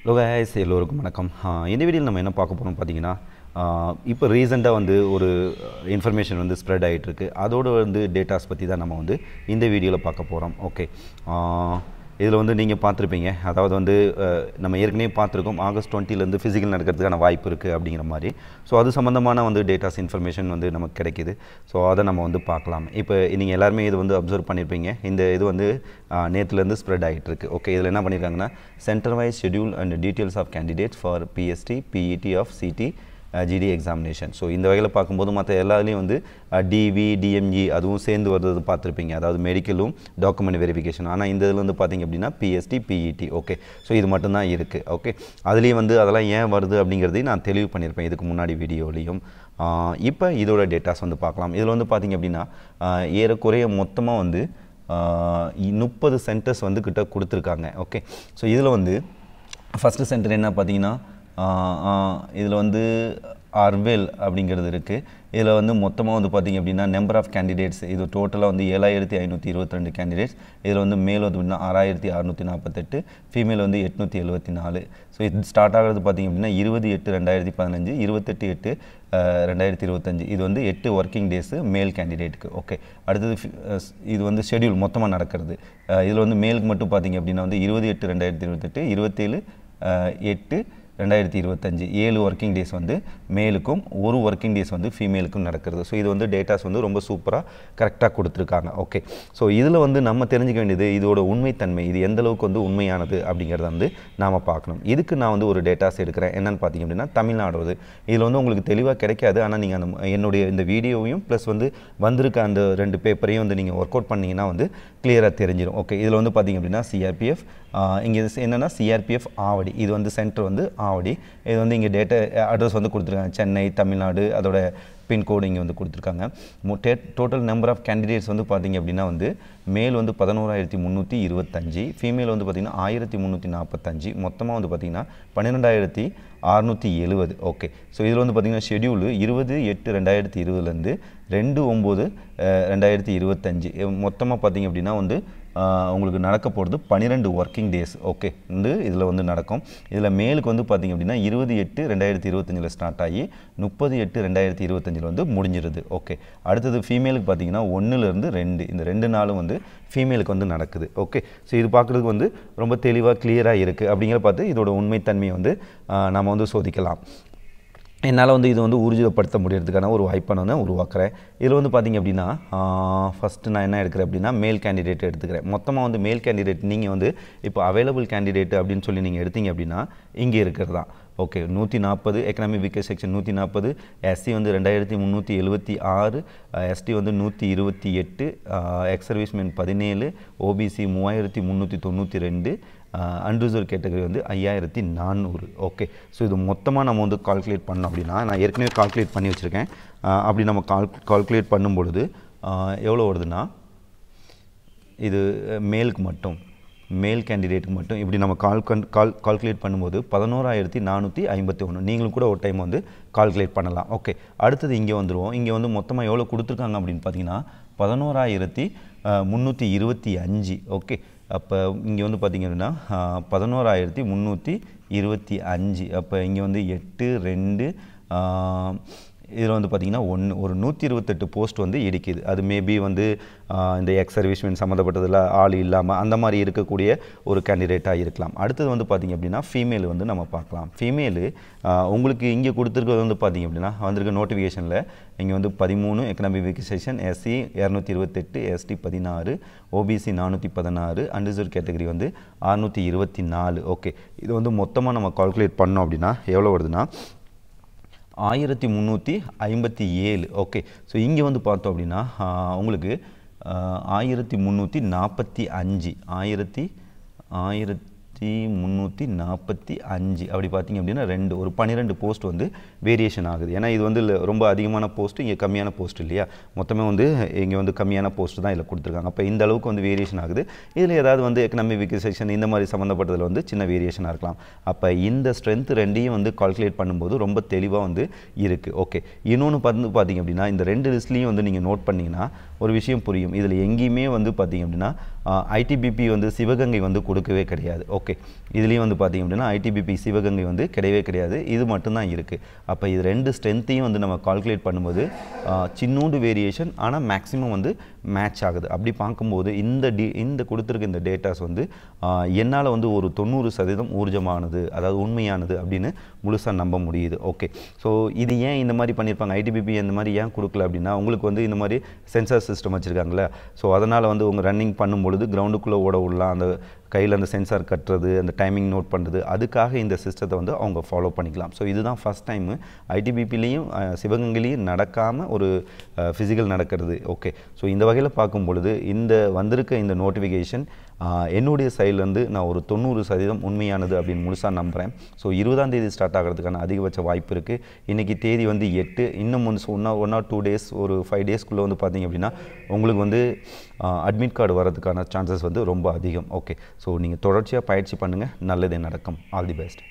Hello guys, எல்லோருக்கும் வணக்கம். இந்த வீடியோவில் நம்ம என்ன பார்க்க போகிறோம் பார்த்தீங்கன்னா, இப்போ ரீசெண்டாக வந்து ஒரு இன்ஃபர்மேஷன் வந்து ஸ்ப்ரெட் ஆகிட்டு இருக்கு. அதோடு வந்து டேட்டாஸ் பற்றி தான் நம்ம வந்து இந்த வீடியோவில் பார்க்க போகிறோம். ஓகே, இதில் வந்து நீங்கள் பார்த்துருப்பீங்க. அதாவது வந்து நம்ம ஏற்கனவே பார்த்துருக்கோம், ஆகஸ்ட் 20 ஃபிசிக்கல் நடக்கிறதுக்கான வாய்ப்பு இருக்குது அப்படிங்கிற மாதிரி. ஸோ அது சம்மந்தமான வந்து டேட்டாஸ் இன்ஃபர்மேஷன் வந்து நமக்கு கிடைக்கிது. ஸோ அதை நம்ம வந்து பார்க்கலாம். இப்போ நீங்கள் எல்லாருமே இது வந்து அப்சர்வ் பண்ணியிருப்பீங்க. இந்த இது வந்து நேற்றுலேருந்து ஸ்ப்ரெட் ஆகிட்டு இருக்குது. ஓகே, இதில் என்ன பண்ணியிருக்காங்கன்னா, centre wise schedule and details of candidates for PST PET of CT GD examination. So இந்த வகையில் பார்க்கும்போது மற்ற எல்லாத்துலேயும் வந்து டிவி டிஎம்ஜி அதுவும் சேர்ந்து வருது பார்த்துருப்பீங்க. அதாவது மெடிக்கலும் டாக்குமெண்ட் வெரிஃபிகேஷன். ஆனால் இந்த இதில் வந்து பார்த்திங்க அப்படின்னா பிஎஸ்டி பிஇடி. ஓகே, ஸோ இது மட்டும்தான் இருக்குது. ஓகே, அதுலேயும் வந்து அதெல்லாம் ஏன் வருது அப்படிங்கிறதையும் நான் தெளிவு பண்ணியிருப்பேன் இதுக்கு முன்னாடி வீடியோலையும். இப்போ இதோட டேட்டாஸ் வந்து பார்க்கலாம். இதில் வந்து பார்த்திங்க அப்படின்னா ஏறக்குறைய மொத்தமாக வந்து 30 சென்டர்ஸ் வந்து கிட்ட கொடுத்துருக்காங்க. ஓகே, ஸோ இதில் வந்து ஃபஸ்ட்டு சென்டர் என்ன பார்த்தீங்கன்னா, இதில் வந்து ஆர்வேல் அப்படிங்கிறது இருக்குது. இதில் வந்து மொத்தமாக வந்து பார்த்திங்க அப்படின்னா நம்பர் ஆஃப் கேண்டிடேட்ஸ் இது டோட்டலாக வந்து 7522 கேண்டிடேட்ஸ். இதில் வந்து மேல் வந்து அப்படின்னா 6648, ஃபீமேல் வந்து 874. ஸோ இது ஸ்டார்ட் ஆகிறது பார்த்திங்க அப்படின்னா 20/8/2015, 28/8/2025. இது வந்து 8 ஒர்க்கிங் டேஸு மேல் கேண்டிடேட்டுக்கு. ஓகே, அடுத்தது இது வந்து ஷெட்யூல் மொத்தமாக நடக்கிறது. இதில் வந்து மேலுக்கு மட்டும் பார்த்திங்க அப்படின்னா வந்து 28/2028, 27/8/2025 7 ஒர்க்கிங் டேஸ் வந்து மேலுக்கும், 1 ஒர்க்கிங் டேஸ் வந்து ஃபீமேலுக்கும் நடக்கிறது. ஸோ இது வந்து டேட்டாஸ் வந்து ரொம்ப சூப்பராக கரெக்டாக கொடுத்துருக்காங்க. ஓகே, ஸோ இதில் வந்து நம்ம தெரிஞ்சுக்க வேண்டியது இதோட உண்மைத்தன்மை, இது எந்த அளவுக்கு வந்து உண்மையானது அப்படிங்கிறத வந்து நாம் பார்க்கணும். இதுக்கு நான் வந்து ஒரு டேட்டாஸ் எடுக்கிறேன். என்னென்னு பார்த்திங்க அப்படின்னா தமிழ்நாடு. இதில் வந்து உங்களுக்கு தெளிவாக கிடைக்காது. ஆனால் நீங்கள் அந்த என்னுடைய இந்த வீடியோவையும் ப்ளஸ் வந்து வந்திருக்க அந்த 2 பேப்பரையும் வந்து நீங்கள் ஒர்க் அவுட் பண்ணிங்கன்னா வந்து கிளியராக தெரிஞ்சிடும். ஓகே, இதில் வந்து பார்த்திங்க அப்படின்னா சிஆர்பிஎஃப், இங்கே என்னென்னா சிஆர்பிஎஃப் ஆவடி, இது வந்து சென்டர் வந்து ஆவடி. இது வந்து இங்கே டேட்டா அட்ரஸ் வந்து கொடுத்துருக்காங்க, சென்னை தமிழ்நாடு, அதோட பின்கோடு இங்கே வந்து கொடுத்துருக்காங்க. டோட்டல் நம்பர் ஆஃப் கேண்டிடேட்ஸ் வந்து பார்த்திங்க அப்படின்னா வந்து மேல் வந்து 11325, ஃபீமேல் வந்து பார்த்திங்கன்னா 1345, மொத்தமாக வந்து பார்த்திங்கன்னா 12670. ஓகே, ஸோ இதில் வந்து பார்த்திங்கன்னா ஷெட்யூலு 20/8/2020 2/9/2025. மொத்தமாக பார்த்திங்க அப்படின்னா வந்து உங்களுக்கு நடக்க போகிறது 12 ஒர்க்கிங் டேஸ். ஓகே, வந்து இதில் வந்து நடக்கும். இதில் மேலுக்கு வந்து பார்த்திங்க அப்படின்னா 20/8/2025 ஸ்டார்ட் ஆகி 30/8/2025 வந்து முடிஞ்சிருது. ஓகே, அடுத்தது ஃபீமேலுக்கு பார்த்திங்கன்னா 1-2 இந்த 2 நாளும் வந்து ஃபீமேலுக்கு வந்து நடக்குது. ஓகே, ஸோ இது பார்க்குறதுக்கு வந்து ரொம்ப தெளிவாக கிளியராக இருக்குது. அப்படிங்கிற பார்த்து இதோட உண்மைத்தன்மையை வந்து நாம் வந்து சோதிக்கலாம். என்னால் வந்து இது வந்து ஊர்ஜிதப்படுத்த முடியறதுக்கான ஒரு வாய்ப்பை நான் உருவாக்குறேன். இதில் வந்து பார்த்திங்க அப்படின்னா ஃபஸ்ட்டு நான் என்ன எடுக்கிறேன் அப்படின்னா மேல் கேண்டிடேட் எடுத்துக்கிறேன். மொத்தமாக வந்து மேல் கேண்டிடேட் நீங்கள் வந்து இப்போ அவைலபிள் கேண்டிடேட் அப்படின்னு சொல்லி நீங்கள் எடுத்தீங்க அப்படின்னா இங்கே இருக்கிறது தான். Okay, 140 economic weaker section 140, SC வந்து 2376, எஸ்டி வந்து 128, ex serviceman 17, OBC 3392, unreserved category வந்து 5400. ஓகே, ஸோ இது மொத்தமாக நம்ம வந்து கால்குலேட் பண்ணோம் அப்படின்னா, நான் ஏற்கனவே கால்குலேட் பண்ணி வச்சுருக்கேன். அப்படி நம்ம கால்குலேட் பண்ணும் பொழுது எவ்வளோ வருதுன்னா, இது மேலுக்கு மட்டும், மேல் கேண்டிடேட்டுக்கு மட்டும் இப்படி நம்ம கால்குலேட் பண்ணும்போது 11451. நீங்களும் கூட ஒரு டைம் வந்து கால்குலேட் பண்ணலாம். ஓகே, அடுத்தது இங்கே வந்துடுவோம். இங்கே வந்து மொத்தமாக எவ்வளோ கொடுத்துருக்காங்க அப்படின்னு பார்த்தீங்கன்னா 11325. ஓகே, அப்போ இங்கே வந்து பார்த்திங்க அப்படின்னா 11325. அப்போ இங்கே வந்து 8 2 இதில் வந்து பார்த்திங்கன்னா ஒரு 128 போஸ்ட் வந்து இடிக்குது. அது மேபி வந்து இந்த எக்ஸ் சர்வீஸ்மேன் சம்மந்தப்பட்டதில் ஆள் இல்லாமல் அந்த மாதிரி இருக்கக்கூடிய ஒரு கேண்டிடேட்டாக இருக்கலாம். அடுத்தது வந்து பார்த்திங்க அப்படின்னா ஃபீமேல் வந்து நம்ம பார்க்கலாம். ஃபீமேலு உங்களுக்கு இங்கே கொடுத்துருக்கிறது வந்து பார்த்திங்க அப்படின்னா வந்திருக்க நோட்டிஃபிகேஷனில் இங்கே வந்து 13 economic weaker section, SC 228, ST 16, OBC 416, unreserved category வந்து 624. ஓகே, இது வந்து மொத்தமாக நம்ம கால்குலேட் பண்ணோம் அப்படின்னா எவ்வளோ வருதுன்னா 1357. ஓகே, ஸோ இங்கே வந்து பார்த்தோம் அப்படின்னா உங்களுக்கு 1345 அப்படி பார்த்திங்க அப்படின்னா ஒரு 12 போஸ்ட் வந்து வேரியேஷன் ஆகுது. ஏன்னா இது வந்து ரொம்ப அதிகமான போஸ்ட்டு, இங்கே கம்மியான போஸ்ட் இல்லையா, மொத்தமே வந்து இங்கே வந்து கம்மியான போஸ்ட்டு தான் இதில் கொடுத்துருக்காங்க. அப்போ இந்த அளவுக்கு வந்து வேரியேஷன் ஆகுது. இதில் ஏதாவது வந்து எக்கனாமிக் வீக்கர் செக்ஷன் இந்த மாதிரி சம்மந்தப்பட்டதில் வந்து சின்ன வேரியேஷனாக இருக்கலாம். அப்போ இந்த ஸ்ட்ரென்த் ரெண்டையும் வந்து கால்குலேட் பண்ணும்போது ரொம்ப தெளிவாக வந்து இருக்குது. ஓகே, இன்னொன்று பார்த்திங்க அப்படின்னா இந்த 2 லிஸ்ட்லேயும் வந்து நீங்கள் நோட் பண்ணிங்கன்னா ஒரு விஷயம் புரியும். இதில் எங்கேயுமே வந்து பார்த்திங்க அப்படின்னா ஐடிபிபி வந்து சிவகங்கை வந்து கொடுக்கவே கிடையாது. ஓகே, இதுலேயும் வந்து பார்த்திங்க அப்படின்னா ஐடிபிபி சிவகங்கை வந்து கிடையவே கிடையாது. இது மட்டும்தான் இருக்குது. அப்போ இது 2 ஸ்ட்ரென்த்தையும் வந்து நம்ம கால்குலேட் பண்ணும்போது சின்னூண்டு வேரியேஷன், ஆனால் மேக்ஸிமம் வந்து மேட்ச் ஆகுது. அப்படி பார்க்கும்போது இந்த கொடுத்துருக்க இந்த டேட்டாஸ் வந்து என்னால் வந்து ஒரு 90% ஊர்ஜமானது, அதாவது உண்மையானது அப்படின்னு முழுசாக நம்ப முடியுது. ஓகே, ஸோ இது ஏன் இந்த மாதிரி பண்ணியிருப்பாங்க, ஐடிபிபி இந்த மாதிரி ஏன் கொடுக்கல அப்படின்னா, உங்களுக்கு வந்து இந்த மாதிரி சென்சார் சிஸ்டம் வச்சுருக்காங்களே, ஸோ அதனால் வந்து உங்கள் ரன்னிங் பண்ணும்பொழுது கிரவுண்டுக்குள்ளே ஓட விடலாம், அந்த கையில் அந்த சென்சார் கட்டுறது, அந்த டைமிங் நோட் பண்ணுறது, அதுக்காக இந்த சிஸ்டத்தை வந்து அவங்க ஃபாலோ பண்ணிக்கலாம். ஸோ இதுதான் ஃபஸ்ட் டைமு ஐடிபிபிலையும் சிவகங்கையிலையும் நடக்காமல் ஒரு ஃபிசிக்கல் நடக்கிறது. ஓகே, ஸோ இந்த வகையில் பார்க்கும் பொழுது இந்த வந்திருக்க இந்த நோட்டிஃபிகேஷன் என்னுடைய சைட்லேருந்து நான் ஒரு 90% உண்மையானது அப்படின்னு முழுசாக நம்புகிறேன். ஸோ 20ஆம் தேதி ஸ்டார்ட் ஆகிறதுக்கான அதிகபட்ச வாய்ப்பு இருக்குது. இன்றைக்கி தேதி வந்து 8, இன்னும் வந்து ஒன் ஆர் 2 டேஸ், ஒரு 5 டேஸ்க்குள்ளே வந்து பார்த்திங்க அப்படின்னா உங்களுக்கு வந்து அட்மிட் கார்டு வரதுக்கான சான்சஸ் வந்து ரொம்ப அதிகம். ஓகே, ஸோ நீங்கள் தொடர்ச்சியாக பயிற்சி பண்ணுங்கள், நல்லதே நடக்கும். All the best.